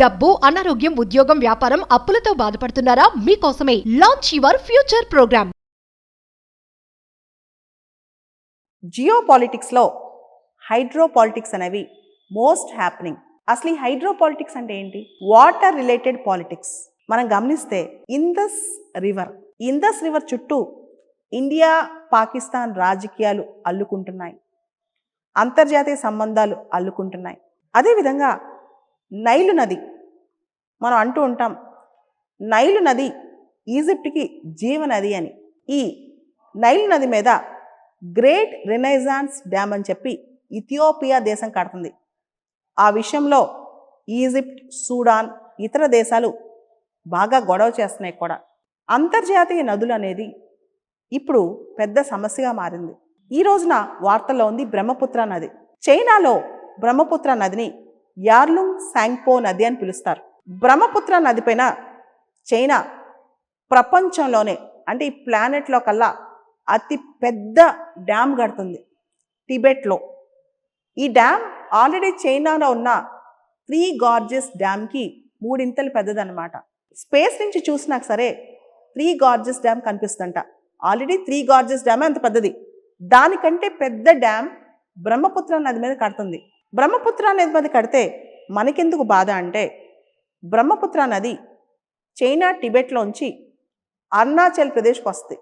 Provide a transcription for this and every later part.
డబ్బు, అనారోగ్యం, ఉద్యోగం, వ్యాపారం, అప్పులతో బాధపడుతున్నారా? మీకోసమే launch your future program. Geo పాలిటిక్స్లో హైడ్రో పాలిటిక్స్ అనేవి మోస్ట్ హ్యాపెనింగ్. అసలు ఈ హైడ్రో పాలిటిక్స్ అంటే ఏంటి? Water related politics. మనం గమనిస్తే ఇందస్ రివర్ చుట్టూ ఇండియా పాకిస్తాన్ రాజకీయాలు అల్లుకుంటున్నాయి, అంతర్జాతీయ సంబంధాలు అల్లుకుంటున్నాయి. అదేవిధంగా నైలు నది, మనం అంటూ ఉంటాం నైలు నది ఈజిప్ట్కి జీవనది అని. ఈ నైలు నది మీద గ్రేట్ రెనైజాన్స్ డ్యామ్ అని చెప్పి ఇథియోపియా దేశం కడుతుంది. ఆ విషయంలో ఈజిప్ట్, సూడాన్, ఇతర దేశాలు బాగా గొడవ చేస్తున్నాయి కూడా. అంతర్జాతీయ నదులు అనేది ఇప్పుడు పెద్ద సమస్యగా మారింది. ఈ రోజున వార్తల్లో ఉంది బ్రహ్మపుత్ర నది. చైనాలో బ్రహ్మపుత్ర నదిని యార్లుంగ్ సాంగ్పో నది అని పిలుస్తారు. బ్రహ్మపుత్ర నది పైన చైనా ప్రపంచంలోనే, అంటే ఈ ప్లానెట్లో కల్లా అతి పెద్ద డ్యామ్ కడుతుంది టిబెట్లో. ఈ డ్యామ్ ఆల్రెడీ చైనాలో ఉన్న 3 గార్జెస్ డ్యామ్కి 3 పెద్దదన్నమాట. స్పేస్ నుంచి చూసినా సరే 3 గార్జెస్ డ్యామ్ కనిపిస్తుందంట. ఆల్రెడీ 3 గార్జెస్ డ్యామ్ అంత పెద్దది. దానికంటే పెద్ద డ్యామ్ బ్రహ్మపుత్ర నది మీద కడుతుంది. బ్రహ్మపుత్ర నది మీద కడితే మనకెందుకు బాధ అంటే, బ్రహ్మపుత్ర నది చైనా టిబెట్లోంచి అరుణాచల్ ప్రదేశ్కి వస్తుంది.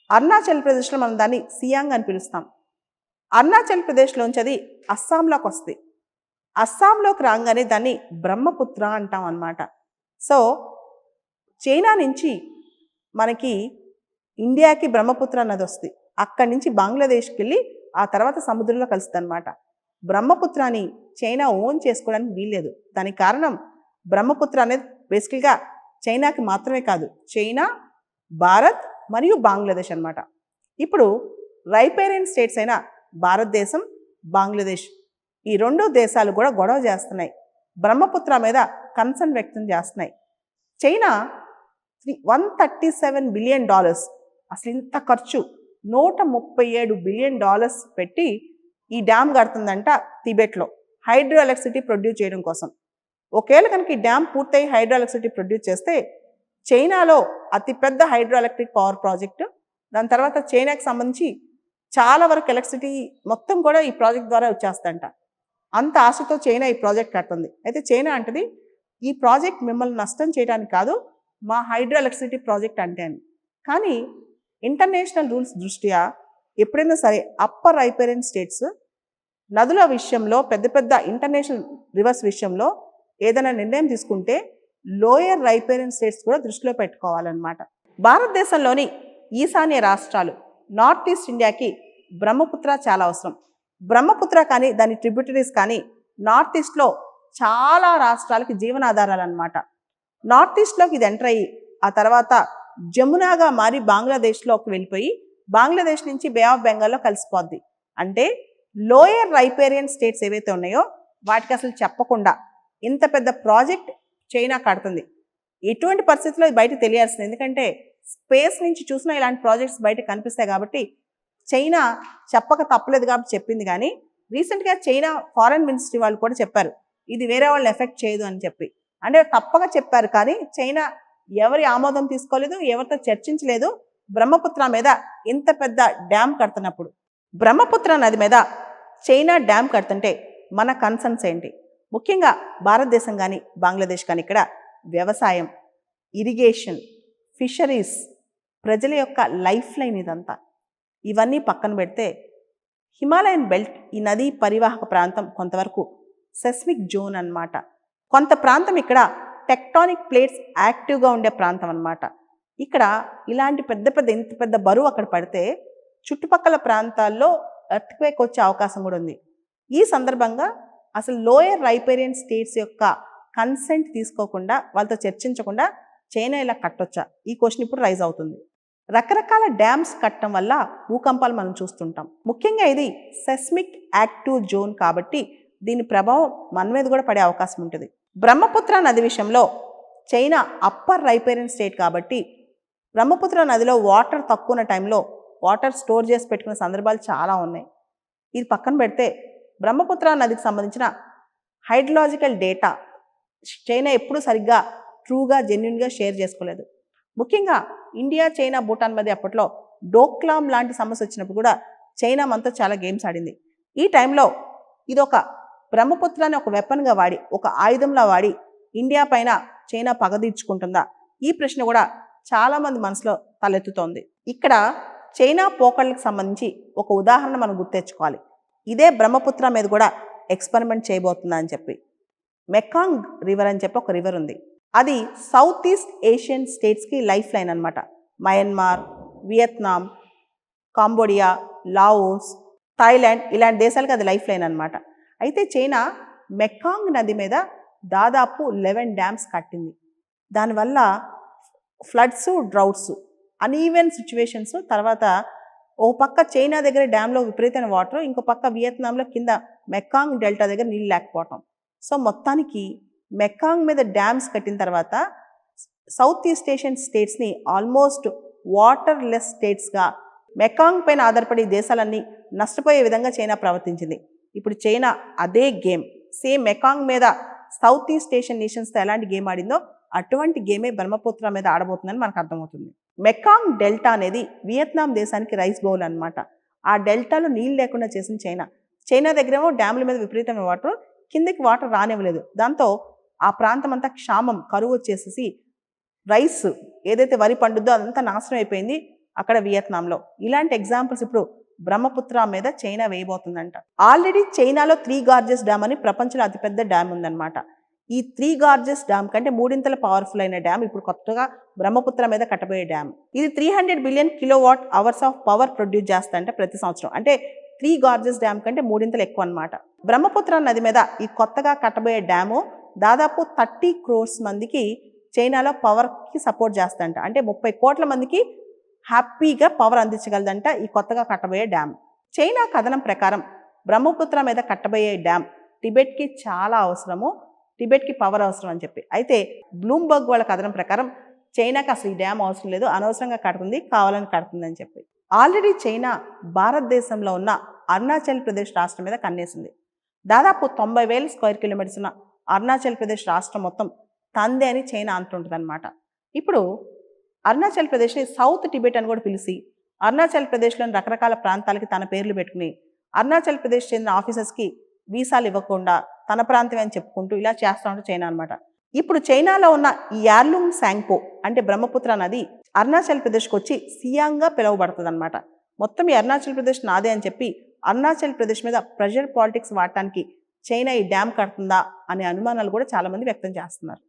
అరుణాచల్ ప్రదేశ్లో మనం దాన్ని సియాంగ్ అని పిలుస్తాం. అరుణాచల్ ప్రదేశ్లోంచి అది అస్సాంలోకి వస్తుంది. అస్సాంలోకి రాగానే దాన్ని బ్రహ్మపుత్ర అంటాం అన్నమాట. సో చైనా నుంచి మనకి ఇండియాకి బ్రహ్మపుత్ర నది వస్తుంది. అక్కడి నుంచి బంగ్లాదేశ్కి వెళ్ళి ఆ తర్వాత సముద్రంలో కలుస్తుంది అనమాట. బ్రహ్మపుత్రాన్ని చైనా ఓన్ చేసుకోవడానికి వీల్లేదు. దానికి కారణం బ్రహ్మపుత్ర అనేది బేసికల్గా చైనాకి మాత్రమే కాదు, చైనా, భారత్ మరియు బంగ్లాదేశ్ అనమాట. ఇప్పుడు రైపేరియన్ స్టేట్స్ అయిన భారతదేశం, బంగ్లాదేశ్, ఈ 2 దేశాలు కూడా గొడవ చేస్తున్నాయి, బ్రహ్మపుత్ర మీద కన్సర్న్ వ్యక్తం చేస్తున్నాయి. చైనా $137 బిలియన్, అసలు ఇంత ఖర్చు, $137 బిలియన్ పెట్టి ఈ డ్యామ్ కడుతుందంట టిబెట్లో హైడ్రో ఎలక్ట్రిసిటీ ప్రొడ్యూస్ చేయడం కోసం. ఒకవేళ కనుక ఈ డ్యామ్ పూర్తయి హైడ్రో ఎలక్ట్రిసిటీ ప్రొడ్యూస్ చేస్తే చైనాలో అతిపెద్ద హైడ్రో ఎలక్ట్రిక్ పవర్ ప్రాజెక్టు. దాని తర్వాత చైనాకి సంబంధించి చాలా వరకు ఎలక్ట్రిసిటీ మొత్తం కూడా ఈ ప్రాజెక్ట్ ద్వారా వచ్చేస్తుందంట. అంత ఆశతో చైనా ఈ ప్రాజెక్ట్ కడుతుంది. అయితే చైనా అంటది, ఈ ప్రాజెక్ట్ మిమ్మల్ని నష్టం చేయడానికి కాదు, మా హైడ్రో ఎలక్ట్రిసిటీ ప్రాజెక్ట్ అంటే అని. కానీ ఇంటర్నేషనల్ రూల్స్ దృష్ట్యా ఎప్పుడైనా సరే అప్పర్ రైపేరియన్ స్టేట్స్ నదుల విషయంలో, పెద్ద పెద్ద ఇంటర్నేషనల్ రివర్స్ విషయంలో ఏదైనా నిర్ణయం తీసుకుంటే లోయర్ రైపేరియన్ స్టేట్స్ కూడా దృష్టిలో పెట్టుకోవాలన్నమాట. భారతదేశంలోని ఈశాన్య రాష్ట్రాలు, నార్త్ ఈస్ట్ ఇండియాకి బ్రహ్మపుత్ర చాలా అవసరం. బ్రహ్మపుత్ర కానీ దాని ట్రిబ్యూటరీస్ కానీ నార్త్ ఈస్ట్లో చాలా రాష్ట్రాలకి జీవనాధారాలు అన్నమాట. నార్త్ ఈస్ట్లోకి ఇది ఎంటర్ అయ్యి ఆ తర్వాత జమునాగా మారి బంగ్లాదేశ్లోకి వెళ్ళిపోయి బంగ్లాదేశ్ నుంచి బే ఆఫ్ బెంగాల్లో కలిసిపోద్ది. అంటే లోయర్ రైపేరియన్ స్టేట్స్ ఏవైతే ఉన్నాయో వాటికి అసలు చెప్పకుండా ఇంత పెద్ద ప్రాజెక్ట్ చైనా కడుతుంది. ఎటువంటి పరిస్థితుల్లో బయట తెలియాల్సింది, ఎందుకంటే స్పేస్ నుంచి చూసినా ఇలాంటి ప్రాజెక్ట్స్ బయట కనిపిస్తాయి కాబట్టి చైనా చెప్పక తప్పలేదు కాబట్టి చెప్పింది. కానీ రీసెంట్గా చైనా ఫారెన్ మినిస్ట్రీ వాళ్ళు కూడా చెప్పారు, ఇది వేరే వాళ్ళని ఎఫెక్ట్ చేయదు అని చెప్పి. అంటే తప్పక చెప్పారు, కానీ చైనా ఎవరి ఆమోదం తీసుకోలేదు, ఎవరితో చర్చించలేదు. బ్రహ్మపుత్ర మీద ఇంత పెద్ద డ్యామ్ కడుతున్నప్పుడు, బ్రహ్మపుత్ర నది మీద చైనా డ్యామ్ కడుతుంటే మన కన్సర్న్స్ ఏంటి? ముఖ్యంగా భారతదేశం కానీ బంగ్లాదేశ్ కానీ ఇక్కడ వ్యవసాయం, ఇరిగేషన్, ఫిషరీస్, ప్రజల యొక్క లైఫ్ లైన్ ఇదంతా. ఇవన్నీ పక్కన పెడితే హిమాలయన్ బెల్ట్, ఈ నదీ పరివాహక ప్రాంతం కొంతవరకు సెస్మిక్ జోన్ అన్నమాట. కొంత ప్రాంతం ఇక్కడ టెక్టానిక్ ప్లేట్స్ యాక్టివ్గా ఉండే ప్రాంతం అన్నమాట. ఇక్కడ ఇలాంటి ఇంత పెద్ద బరువు అక్కడ పడితే చుట్టుపక్కల ప్రాంతాల్లో ఎర్త్క్వేక్ వచ్చే అవకాశం కూడా ఉంది. ఈ సందర్భంగా అసలు లోయర్ రైపేరియన్ స్టేట్స్ యొక్క కన్సెంట్ తీసుకోకుండా, వాళ్ళతో చర్చించకుండా చైనా ఇలా కట్టొచ్చా? ఈ క్వశ్చన్ ఇప్పుడు రైజ్ అవుతుంది. రకరకాల డ్యామ్స్ కట్టడం వల్ల భూకంపాలు మనం చూస్తుంటాం. ముఖ్యంగా ఇది సెస్మిక్ యాక్టివ్ జోన్ కాబట్టి దీని ప్రభావం మన మీద కూడా పడే అవకాశం ఉంటుంది. బ్రహ్మపుత్ర నది విషయంలో చైనా అప్పర్ రైపేరియన్ స్టేట్ కాబట్టి బ్రహ్మపుత్ర నదిలో వాటర్ తక్కువ ఉన్న టైంలో వాటర్ స్టోర్ చేసి పెట్టుకునే సందర్భాలు చాలా ఉన్నాయి. ఇది పక్కన పెడితే బ్రహ్మపుత్ర నదికి సంబంధించిన హైడ్రలాజికల్ డేటా చైనా ఎప్పుడు సరిగ్గా ట్రూగా జెన్యున్గా షేర్ చేసుకోలేదు. ముఖ్యంగా ఇండియా చైనా భూటాన్ మధ్య అప్పట్లో డోక్లాం లాంటి సమస్య వచ్చినప్పుడు కూడా చైనా మనతో చాలా గేమ్స్ ఆడింది. ఈ టైంలో ఇదొక బ్రహ్మపుత్రాన్ని ఒక వెపన్గా వాడి, ఒక ఆయుధంలా వాడి ఇండియా పైన చైనా పగ తీర్చుకుంటుందా? ఈ ప్రశ్న కూడా చాలామంది మనసులో తలెత్తుతోంది. ఇక్కడ చైనా పోకళ్ళకి సంబంధించి ఒక ఉదాహరణ మనం గుర్తెచ్చుకోవాలి. ఇదే బ్రహ్మపుత్ర మీద కూడా ఎక్స్పెరిమెంట్ చేయబోతుందా అని చెప్పి. మెకాంగ్ రివర్ అని చెప్పి ఒక రివర్ ఉంది. అది సౌత్ ఈస్ట్ ఏషియన్ స్టేట్స్కి లైఫ్ లైన్ అనమాట. Myanmar, Vietnam, Cambodia, Laos, Thailand ఇలాంటి దేశాలకు అది లైఫ్ లైన్ అనమాట. అయితే చైనా మెకాంగ్ నది మీద దాదాపు 11 డ్యామ్స్ కట్టింది. దానివల్ల ఫ్లడ్స్, డ్రౌట్స్, అన్ఈవెన్ సిచ్యువేషన్స్, తర్వాత ఓ పక్క చైనా దగ్గర డ్యామ్లో విపరీతమైన వాటర్, ఇంకో పక్క వియత్నాంలో కింద మెకాంగ్ డెల్టా దగ్గర నీళ్ళు లేకపోవటం. సో మొత్తానికి మెకాంగ్ మీద డ్యామ్స్ కట్టిన తర్వాత సౌత్ ఈస్ట్ ఏషియన్ స్టేట్స్ని ఆల్మోస్ట్ వాటర్ లెస్ స్టేట్స్గా, మెకాంగ్ పైన ఆధారపడి దేశాలన్నీ నష్టపోయే విధంగా చైనా ప్రవర్తించింది. ఇప్పుడు చైనా అదే గేమ్, సేమ్ మెకాంగ్ మీద సౌత్ ఈస్ట్ ఏషియన్ నేషన్స్తో ఎలాంటి గేమ్ ఆడిందో అటువంటి గేమే బ్రహ్మపుత్ర మీద ఆడబోతుందని మనకు అర్థమవుతుంది. మెకాంగ్ డెల్టా అనేది వియత్నాం దేశానికి రైస్ బౌల్ అనమాట. ఆ డెల్టాలో నీళ్ళు లేకుండా చేసిన చైనా. చైనా దగ్గరేమో డ్యాముల మీద విపరీతమైన వాటర్, కిందకి వాటర్ రానివ్వలేదు. దాంతో ఆ ప్రాంతం అంతా క్షామం, కరువు వచ్చేసేసి రైస్ ఏదైతే వరి పండుద్దో అదంతా నాశనం అయిపోయింది అక్కడ వియత్నాంలో. ఇలాంటి ఎగ్జాంపుల్స్ ఇప్పుడు బ్రహ్మపుత్ర మీద చైనా వేయబోతుందంట. ఆల్రెడీ చైనాలో 3 గార్జెస్ డ్యామ్ అని ప్రపంచంలో అతిపెద్ద డ్యామ్ ఉందన్నమాట. ఈ 3 గార్జెస్ డ్యామ్ కంటే 3 పవర్ఫుల్ అయిన డ్యామ్ ఇప్పుడు కొత్తగా బ్రహ్మపుత్ర మీద కట్టబోయే డ్యామ్. ఇది 300 billion kilowatt hours of power produce చేస్తాయంటే ప్రతి సంవత్సరం. అంటే 3 గార్జెస్ డ్యామ్ కంటే 3 ఎక్కువ అనమాట. బ్రహ్మపుత్ర నది మీద ఈ కొత్తగా కట్టబోయే డ్యాము దాదాపు 30 crores మందికి చైనాలో పవర్కి సపోర్ట్ చేస్తాయంట. అంటే 30 కోట్ల మందికి హ్యాపీగా పవర్ అందించగలదంట ఈ కొత్తగా కట్టబోయే డ్యామ్. చైనా కథనం ప్రకారం బ్రహ్మపుత్ర మీద కట్టబోయే డ్యామ్ టిబెట్కి చాలా అవసరము, టిబెట్కి పవర్ అవసరం అని చెప్పి. అయితే బ్లూంబర్గ్ వాళ్ళ కథనం ప్రకారం చైనాకి అసలు ఈ డ్యామ్ అవసరం లేదు, అనవసరంగా కడుతుంది, కావాలని కడుతుంది అని చెప్పి. ఆల్రెడీ చైనా భారతదేశంలో ఉన్న అరుణాచల్ ప్రదేశ్ రాష్ట్రం మీద కన్నేసింది. దాదాపు 90,000 స్క్వేర్ కిలోమీటర్స్ ఉన్న అరుణాచల్ ప్రదేశ్ రాష్ట్రం మొత్తం తందే అని చైనా అంటుంటుంది అనమాట. ఇప్పుడు అరుణాచల్ ప్రదేశ్ని సౌత్ టిబెట్ అని కూడా పిలిచి అరుణాచల్ ప్రదేశ్లోని రకరకాల ప్రాంతాలకి తన పేర్లు పెట్టుకుని అరుణాచల్ ప్రదేశ్ చెందిన ఆఫీసర్స్కి వీసాలు ఇవ్వకుండా తన ప్రాంతమే అని చెప్పుకుంటూ ఇలా చేస్తూ ఉంటుంది చైనా అనమాట. ఇప్పుడు చైనాలో ఉన్న ఈ యార్లుంగ్ సాంగ్పో అంటే బ్రహ్మపుత్ర నది అరుణాచల్ ప్రదేశ్కి వచ్చి సియాంగ్గా పిలువబడుతుంది అనమాట. మొత్తం ఈ అరుణాచల్ ప్రదేశ్ నాదే అని చెప్పి అరుణాచల్ ప్రదేశ్ మీద ప్రెషర్ పాలిటిక్స్ వాడటానికి చైనా ఈ డ్యామ్ కడుతుందా అనే అనుమానాలు కూడా చాలామంది వ్యక్తం చేస్తున్నారు.